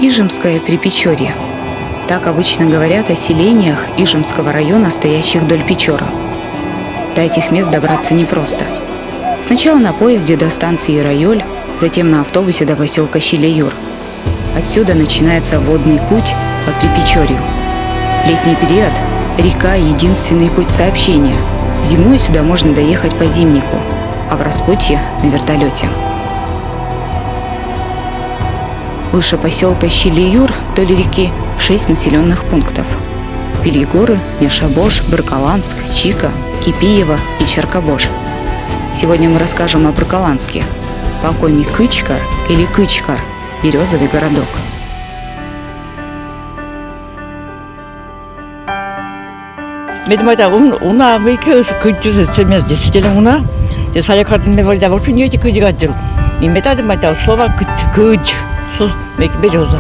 Ижемское Припечорье. Так обычно говорят о селениях Ижемского района, стоящих вдоль Печоры. До этих мест добраться непросто. Сначала на поезде до станции Райоль, затем на автобусе до поселка Щелеюр. Отсюда начинается водный путь по Припечорью. В летний период река – единственный путь сообщения. Зимой сюда можно доехать по зимнику, а в распутье – на вертолете. Выше поселка Щелеюр вдоль реки 6 населенных пунктов: Пелигоры, Нешабош, Бркаланск, Чика, Кипиево и Черкобош. Сегодня мы расскажем о Бркаланске, Пакоми Кычкар или Кычкар – березовый городок. Benim adamım ona bir kez küçücük semez dişlerim ona. De salakatın me vardı var çünkü yedi küçük acır. İmetadım mata slova küçük sus береза.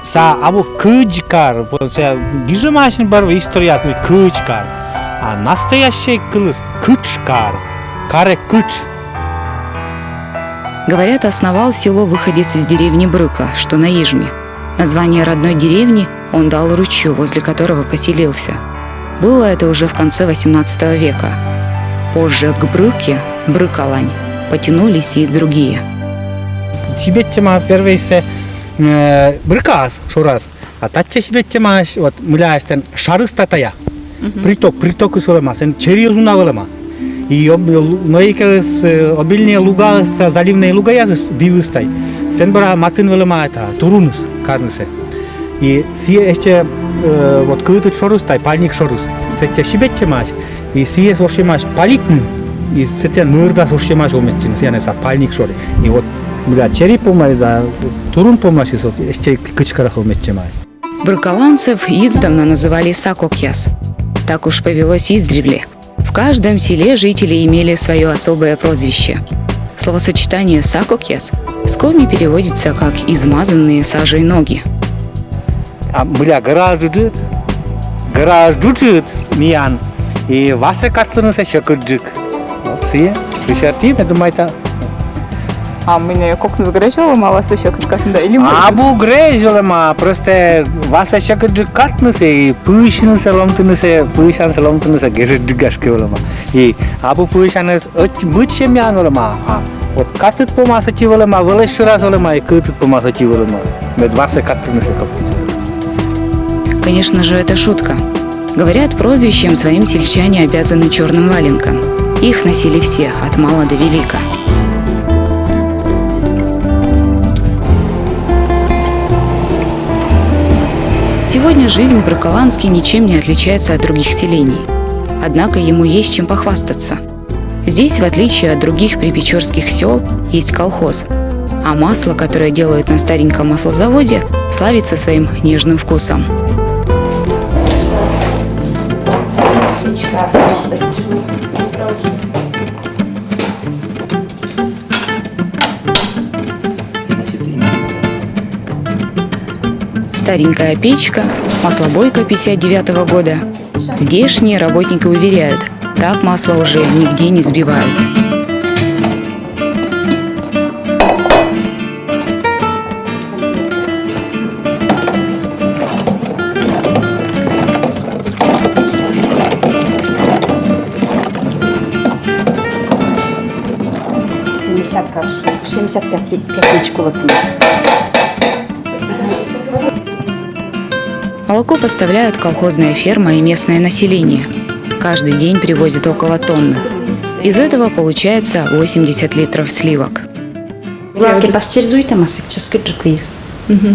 Sa abu Кычкар, гижемашин барва история Кычкар, а настоящий класс Кычкар, каре Кыч. Говорят, основал село выходец из деревни Брыка, что на Ижме. Название родной деревни он дал ручью, возле которого поселился. Было это уже в конце XVIII века. Позже к Брыке, Брыкалань, потянулись и другие. Сибетчема первый се Брыкас шурас, а татче сибетчема вот мулястен шарыстатая. Приток сулемасен черезуна волема. И многие обильные луга, заливные луга языс дивыстай. Сенбра матын волема это турунус карнесе. И сие еще вот крутой шорустай, пальник шорус. Сетя сибетчемаш и сие сошемаш палитны. И сетя нырда сошемаш ометчин, сие это пальник шори. И вот черри помаш да турун помаш еще Кычкарах ометчемаш. Брыкаланцев издавна называли Сакокьяс. Так уж повелось издревле. В каждом селе жители имели свое особое прозвище. Словосочетание «сакокьяс» с коми переводится как «измазанные сажей ноги». А мля гараж дудит миян и васе катланы се шакыджик. Сие шарти я думаю это. А мне как нагрежало мало се шакыджик или Абу грежало ма просто васе шакыджик катланы се пышны се ломтны се пышан се ломтны се гердигашке волма. И абу пышаны мыче миян волма. Вот катыт помасати волма, волеш раз волма и катыт помасати волма. Мед васе катланы се каплы. Конечно же, это шутка. Говорят, прозвищем своим сельчане обязаны черным валенкам. Их носили все, от мала до велика. Сегодня жизнь в Бркаланске ничем не отличается от других селений. Однако ему есть чем похвастаться. Здесь, в отличие от других припечорских сел, есть колхоз. А масло, которое делают на стареньком маслозаводе, славится своим нежным вкусом. Старенькая печка, маслобойка 59-го года. Здешние работники уверяют, так масло уже нигде не сбивают. Молоко поставляют колхозная ферма и местное население. Каждый день привозят около тонны. Из этого получается 80 литров сливок.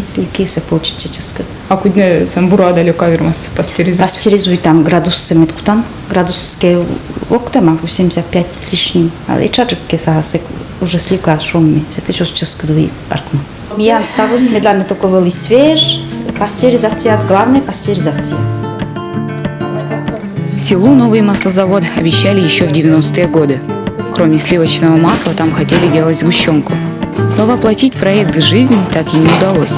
Сливки се получат. А куда сам burada лекармас пастеризация? Пастеризуй там градус семеткутан, градус ке октама 85 с лишним. А и чачки са се уже сливка шумми. Se te сейчас кадуи паркну. Миян ставу смедлане такова ли свеж. Пастеризация с главной пастеризацией. Селу новый маслозавод обещали еще в 90-е годы. Кроме сливочного масла там хотели делать сгущенку. Но воплотить проект в жизнь так и не удалось.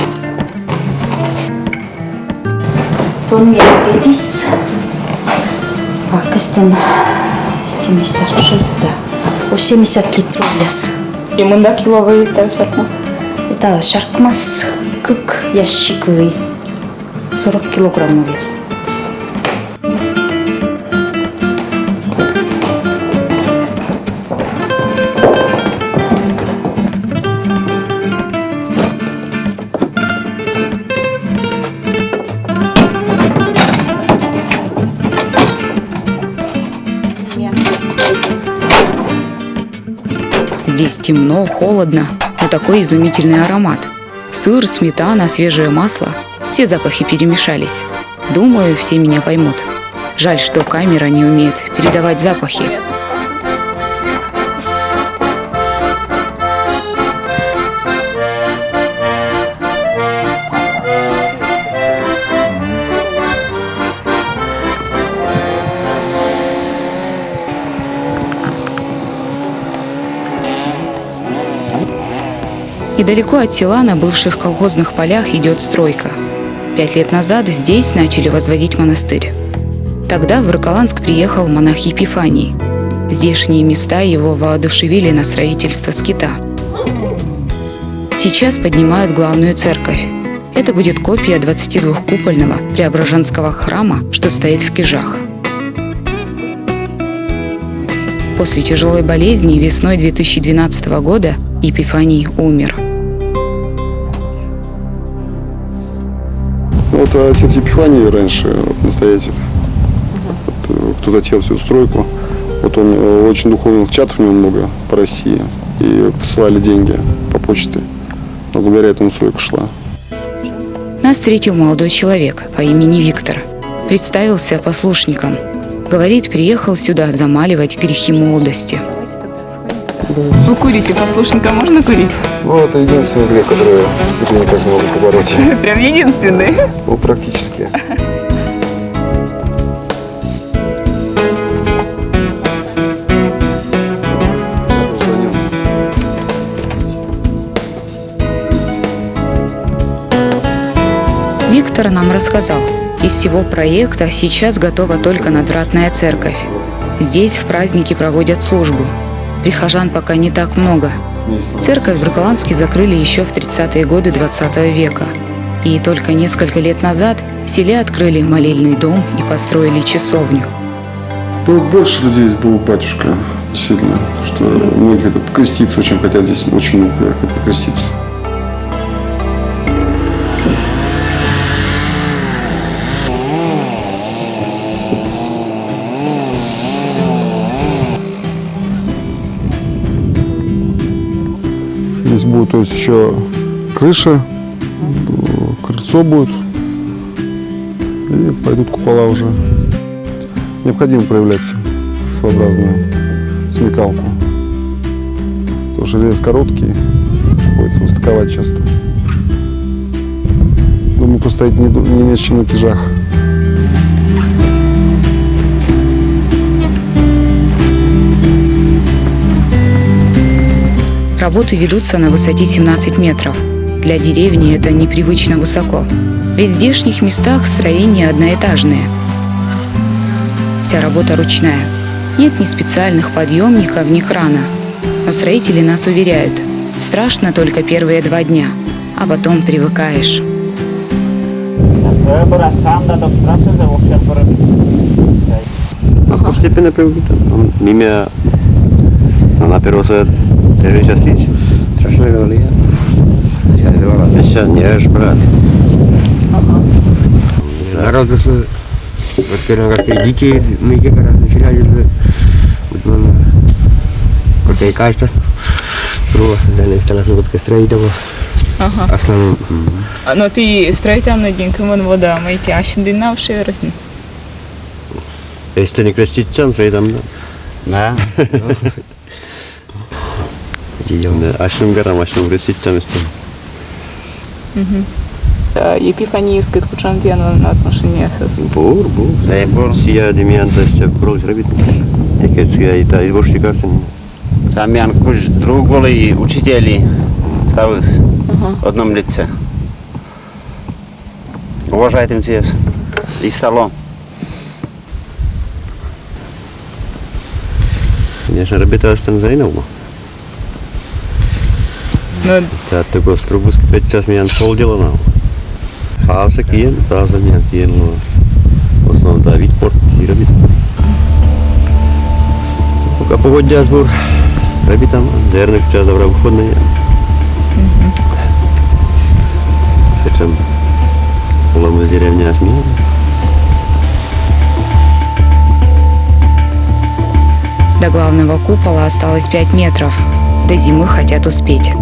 Тонн петис, Пакистан 76, да, 80 литров лес. И мында киловый это шаркмас. Это шаркмас, 40 ящик 40 килограмм вес. Здесь темно, холодно, но такой изумительный аромат. Сыр, сметана, свежее масло – все запахи перемешались. Думаю, все меня поймут. Жаль, что камера не умеет передавать запахи. Недалеко от села на бывших колхозных полях идет стройка. 5 лет назад здесь начали возводить монастырь. Тогда в Волоколамск приехал монах Епифаний. Здешние места его воодушевили на строительство скита. Сейчас поднимают главную церковь. Это будет копия 22-купольного Преображенского храма, что стоит в Кижах. После тяжелой болезни весной 2012 года Епифаний умер. Вот отец Епифаний раньше, вот, настоятель, вот, кто затеял всю стройку. Вот он очень духовных чатов у него много по России. И посылали деньги по почте. Но благодаря этому стройка шла. Нас встретил молодой человек по имени Виктор. Представился послушником. Говорит, приехал сюда замаливать грехи молодости. Вы курите, послушника можно курить? Ну, это единственный грех, который я себе никак не могу побороть. Прям единственный. Ну, практически. Виктор нам рассказал, из всего проекта сейчас готова только надвратная церковь. Здесь в праздники проводят службу. Прихожан пока не так много. Церковь в Волоколамске закрыли еще в 30-е годы 20 века. И только несколько лет назад в селе открыли молельный дом и построили часовню. Больше людей здесь был батюшка, действительно, что многие креститься очень хотят здесь, очень много хотят креститься. Здесь будет, то есть, еще крыша, крыльцо будет, и пойдут купола уже. Необходимо проявлять своеобразную смекалку, потому что рельс короткий, приходится устыковать часто. Думаю, постоять не меньше, чем на тяжах. Работы ведутся на высоте 17 метров. Для деревни это непривычно высоко. Ведь в здешних местах строения одноэтажные. Вся работа ручная. Нет ни специальных подъемников, ни крана. Но строители нас уверяют, страшно только первые 2 дня, а потом привыкаешь. Постепенно привыкли. Мимо на первый взгляд даже сейчас есть. Страшно говорили. Сейчас не ешь, брат. Народ, вот первые как детей мы как раз начали вот и качество. Данные столах вот строительство. Основном. Но ты строительный день, кому вода, мы эти ашинды навшие ротни. Если не креститься, строитель, да. Да. Идем, да. Ашин гарам, ашин креститься место. Епифанийское кучантьяно на отношения с Бур. Да, бур. Сия демианта ще брол зробити. Яке це та изборщик картин. Там ян куж другого и учители ставились в одном лице. Уважайте им здесь. И столом. Конечно, работа осталась за иного. Ну, Täytyykö strubus petsas meidän soldilla? Saavassa kien, saavassa meidän kienlo. Osnoon tää vitport, siirrevit. Пока погодя сбор, ребята, зерно сейчас добра выходные. Сейчас полом из деревни Осмин. До главного купола осталось 5 метров. До зимы хотят успеть.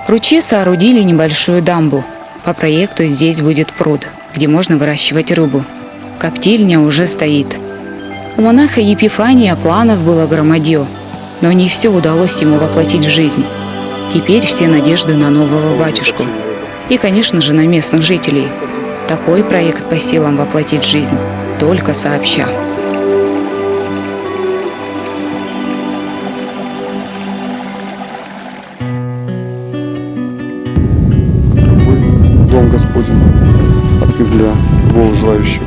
В ручье соорудили небольшую дамбу. По проекту здесь будет пруд, где можно выращивать рыбу. Коптильня уже стоит. У монаха Епифания планов было громадье, но не все удалось ему воплотить в жизнь. Теперь все надежды на нового батюшку. И, конечно же, на местных жителей. Такой проект по силам воплотить в жизнь только сообща. Дом Господень открыт для любого желающего.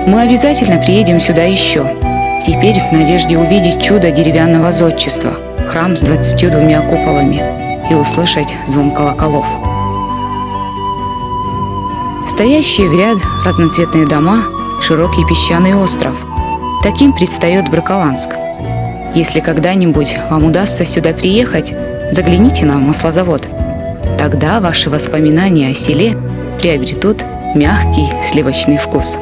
Мы обязательно приедем сюда еще. Теперь в надежде увидеть чудо деревянного зодчества, храм с 22 куполами и услышать звон колоколов. Стоящие в ряд разноцветные дома, широкий песчаный остров. Таким предстает Браколанск. Если когда-нибудь вам удастся сюда приехать, загляните на маслозавод. Тогда ваши воспоминания о селе приобретут мягкий сливочный вкус.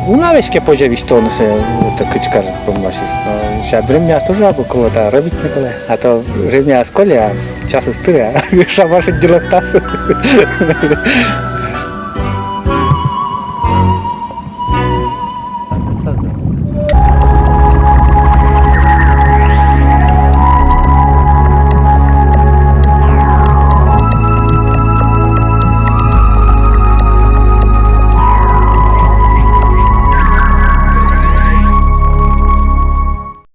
У навечке появились тонусы, это кычкар, помнишь, но сейчас время тоже абы кого-то робить никогда, а то время сколи, а час история, шабашить делать тас.